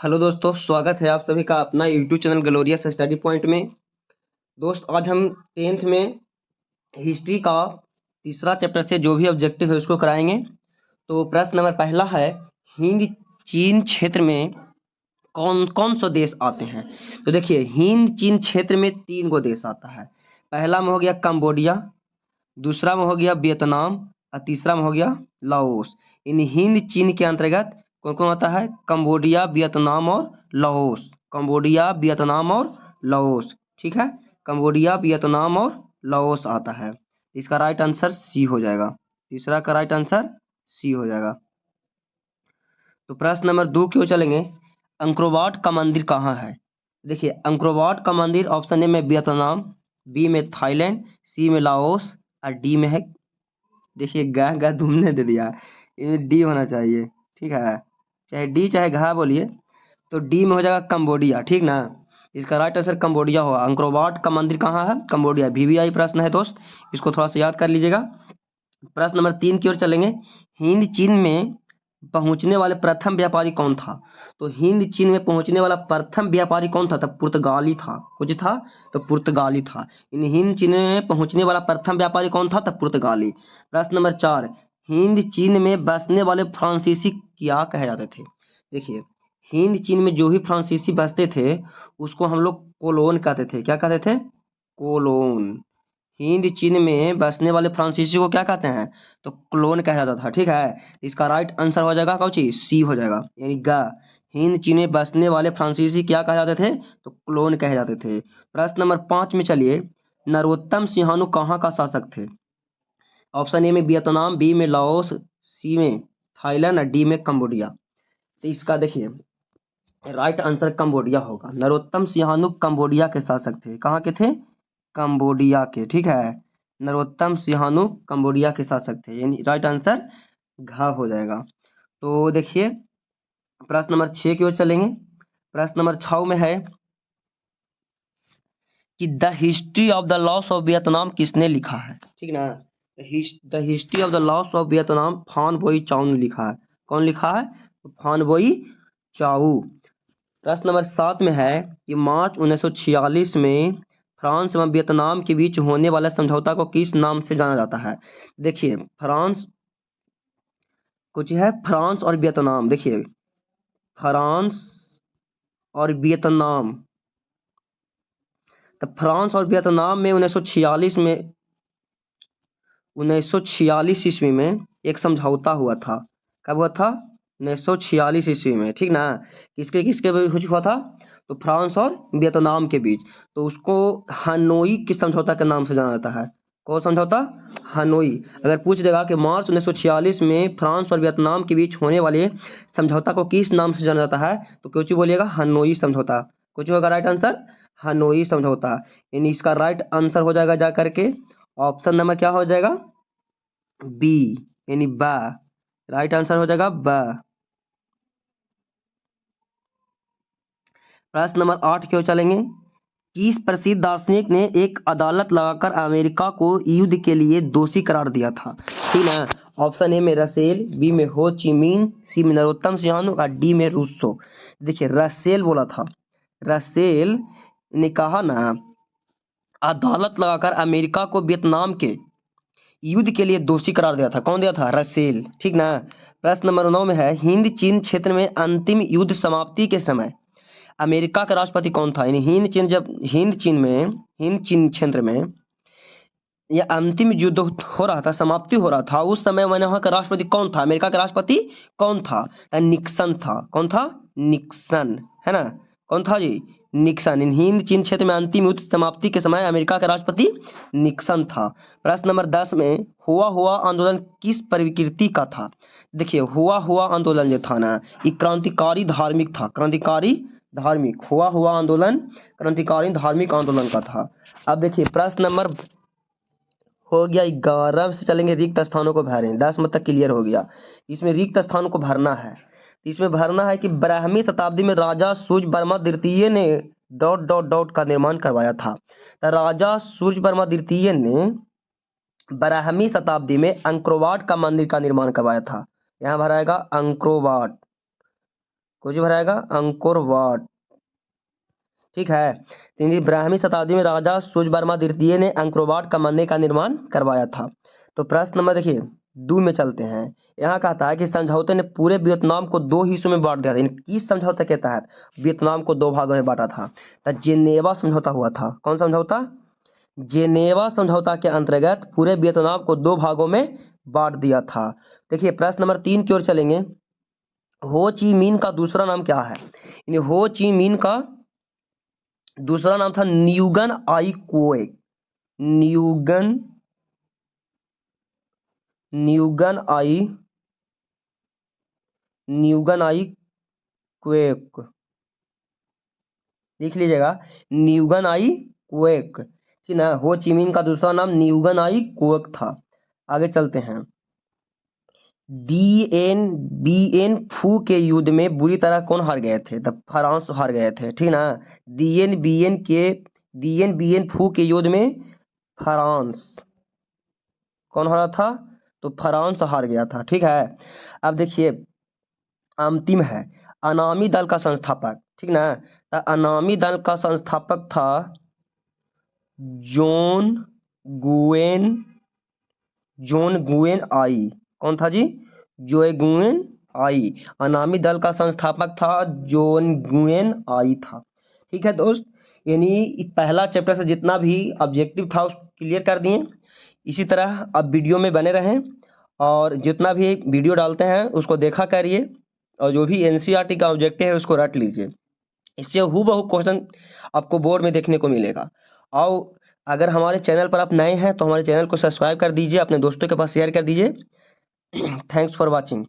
Hello दोस्तों, स्वागत है आप सभी का अपना YouTube channel glorious study point में। दोस्त, आज हम 10th में हिस्ट्री का तीसरा चैप्टर से जो भी ऑब्जेक्टिव है उसको कराएंगे। तो प्रश्न नंबर पहला है, हिंद चीन क्षेत्र में कौन कौन से देश आते हैं। तो देखिए, हिंद चीन क्षेत्र में 3 गो देश आता है। पहला में हो गया कंबोडिया, दूसरा में हो गया वियतनाम और तीसरा में हो गया लाओस। इन हिंद चीन के अंतर्गत कौन कौन आता है? कंबोडिया, वियतनाम और लाओस। कंबोडिया, वियतनाम और लाओस। ठीक है, कंबोडिया, वियतनाम और लाओस आता है। इसका राइट आंसर सी हो जाएगा। तीसरा का राइट आंसर सी हो जाएगा। तो प्रश्न नंबर 2 क्यों चलेंगे, अंकोरवाट का मंदिर कहाँ है? देखिए, अंकोरवाट का मंदिर ऑप्शन ए में वियतनाम, बी में थाईलैंड, सी में लाओस और डी में है, देखिए गा गा तुमने दे दिया, इसमें डी होना चाहिए। ठीक है, चाहे डी चाहे घा बोलिए। तो डी में हो जाएगा कंबोडिया। ठीक ना, इसका राइट आंसर कंबोडिया होगा। अंकोरवाट का मंदिर कहाँ है? कंबोडिया। वीवीआई प्रश्न है दोस्त, इसको थोड़ा सा याद कर लीजिएगा। प्रश्न नंबर 3 की ओर चलेंगे, हिंद चीन में पहुंचने वाले प्रथम व्यापारी कौन था? तो हिंद चीन में पहुंचने वाला प्रथम व्यापारी कौन था? तब पुर्तगाली था। कुछ था तो पुर्तगाली था। इन हिंद चीन में पहुंचने वाला प्रथम व्यापारी कौन था? तब पुर्तगाली। प्रश्न नंबर 4, हिंद चीन में बसने वाले फ्रांसीसी क्या कहे जाते थे? देखिए, हिंद चीन में जो भी फ्रांसीसी बसते थे उसको हम लोग कोलोन कहते थे। क्या कहते थे? कोलोन। हिंद चीन में बसने वाले फ्रांसीसी को क्या कहते हैं? तो क्लोन कहा जाता था। ठीक है, इसका राइट आंसर हो जाएगा कौची? सी हो जाएगा, यानी गा। हिंद चीन में बसने वाले फ्रांसीसी क्या कहे जाते थे? तो क्लोन कहे जाते थे। प्रश्न नंबर 5 में चलिए, नरोत्तम सिंहानु कहाँ का शासक थे? ऑप्शन ए में वियतनाम, बी में लाओस, सी में थाईलैंड और डी में कंबोडिया। तो इसका देखिए राइट आंसर कंबोडिया होगा। नरोत्तम सिंहानु कंबोडिया के शासक थे। कहाँ के थे? कंबोडिया के। ठीक है, नरोत्तम सिंहानु कंबोडिया के शासक थे, यानी राइट आंसर घ हो जाएगा। तो देखिए, प्रश्न नंबर 6 की ओर चलेंगे। प्रश्न नंबर 6 में है कि the history of the loss of Vietnam किसने लिखा है? ठीक ना, the history of the loss of Vietnam फान बोई चाउ ने लिखा है। कौन लिखा है? फान बोई चाउ। प्रश्न नंबर 7 में है कि मार्च 1946 में फ्रांस एवं वियतनाम के बीच होने वाला समझौता को किस नाम से जाना जाता है? देखिए, फ्रांस कुछ है, फ्रांस और वियतनाम। देखिए, फ्रांस और वियतनाम, तो फ्रांस और वियतनाम में 1946 ईस्वी में एक समझौता हुआ था। कब हुआ था? 1946 ईस्वी में। ठीक ना, किसके किसके बीच हुआ था? तो फ्रांस और वियतनाम के बीच। तो उसको हनोई के समझौता के नाम से जाना जाता है। कौन समझौता? हनोई। अगर पूछ देगा कि मार्च 1946 में फ्रांस और वियतनाम के बीच होने वाले समझौता को किस नाम से जाना जाता है, तो कुछ बोलिएगा हनोई समझौता। कुछ होगा राइट आंसर हनोई समझौता। यानी इसका राइट आंसर हो जाएगा जा करके ऑप्शन नंबर क्या हो जाएगा? बी, यानी बा। राइट आंसर हो जाएगा बा। प्रश्न नंबर 8 की ओर चलेंगे। किस प्रसिद्ध दार्शनिक ने एक अदालत लगाकर अमेरिका को युद्ध के लिए दोषी करार दिया था? ठीक है, ऑप्शन ए में रसेल, बी में हो ची मिन, सी में नरोत्तम सिंहानु और डी में रूसो। देखिए, रसेल बोला था। रसेल ने कहा ना, अदालत लगाकर अमेरिका को वियतनाम के युद्ध के लिए दोषी करार दिया था। कौन दिया था? रसेल। ठीक ना। प्रश्न नंबर 9 में है, हिंद चीन क्षेत्र में अंतिम युद्ध समाप्ति के समय अमेरिका का राष्ट्रपति कौन था? यानी हिंद चीन क्षेत्र में यह अंतिम युद्ध हो रहा था, समाप्ति हो रहा था, उस समय मैंने वहां का राष्ट्रपति कौन था? अमेरिका का राष्ट्रपति कौन था? निक्सन था। कौन था? निक्सन, है ना। कौन था जी? निक्सन। इन हिंद चीन क्षेत्र में अंतिम युद्ध समाप्ति के समय अमेरिका का राष्ट्रपति निक्सन था। प्रश्न नंबर 10 में, हुआ हुआ आंदोलन किस प्रकृति का था? देखिए, हुआ हुआ आंदोलन जो था ना, ये क्रांतिकारी धार्मिक था। क्रांतिकारी धार्मिक, हुआ हुआ आंदोलन क्रांतिकारी धार्मिक आंदोलन का था। अब देखिए, प्रश्न नंबर हो गया 11 से चलेंगे, रिक्त स्थानों को भरें। 10 मत तक क्लियर हो गया। इसमें रिक्त स्थानों को भरना है। इसमें भरना है कि 12वीं शताब्दी में राजा सूर्यवर्मा द्वितीय ने ... का निर्माण करवाया था। तो राजा सूर्यवर्मा द्वितीय ने 12वीं शताब्दी में अंकोरवाट का मंदिर का निर्माण करवाया था। यहाँ भराएगा अंकोरवाट। कुछ भराएगा अंकोर वाट। ठीक है। 12वीं शताब्दी में राजा सूर्यवर्मा द्वितीय ने अंकोर वाट का मंदिर का निर्माण करवाया था। तो प्रश्न नंबर देखिए 2 में चलते हैं। यहाँ कहता है कि समझौते ने पूरे वियतनाम को 2 हिस्सों में बांट दिया था। किस समझौते के तहत वियतनाम को 2 भागों में बांटा था? तो जेनेवा समझौता हुआ था। कौन समझौता? जेनेवा समझौता के अंतर्गत पूरे वियतनाम को 2 भागों में बांट दिया था। देखिए प्रश्न नंबर 3 की ओर चलेंगे। हो ची मिन का दूसरा नाम क्या है? हो ची मिन का दूसरा नाम था न्यूगन आई क्वेक। न्यूगन आई क्वेक, लिख लीजिएगा, न्यूगन आई क्वेक। ठीक ना। हो ची मिन का दूसरा नाम न्यूगन आई क्वेक था। आगे चलते हैं। बीएन फू के युद्ध में बुरी तरह कौन हार गए थे? तब फ्रांस हार गए थे। ठीक ना। बीएन फू के युद्ध में फ्रांस कौन हारा था? तो फ्रांस हार गया था। ठीक है। अब देखिए अंतिम है अनामी दल का संस्थापक। ठीक ना। तो अनामी दल का संस्थापक था जॉन गुएन आई। कौन था जी? जॉन गुएन आई। अनामी दल का संस्थापक था जॉन गुएन आई था। ठीक है दोस्त, यानी पहला चैप्टर से जितना भी ऑब्जेक्टिव था उसको क्लियर कर दिए। इसी तरह अब वीडियो में बने रहें और जितना भी वीडियो डालते हैं उसको देखा करिए और जो भी एनसीईआरटी का ऑब्जेक्टिव है उसको रट लीजिए। इससे हूबहू क्वेश्चन आपको बोर्ड में देखने को मिलेगा। और अगर हमारे चैनल पर आप नए हैं तो हमारे चैनल को सब्सक्राइब कर दीजिए, अपने दोस्तों के पास शेयर कर दीजिए। Thanks for watching.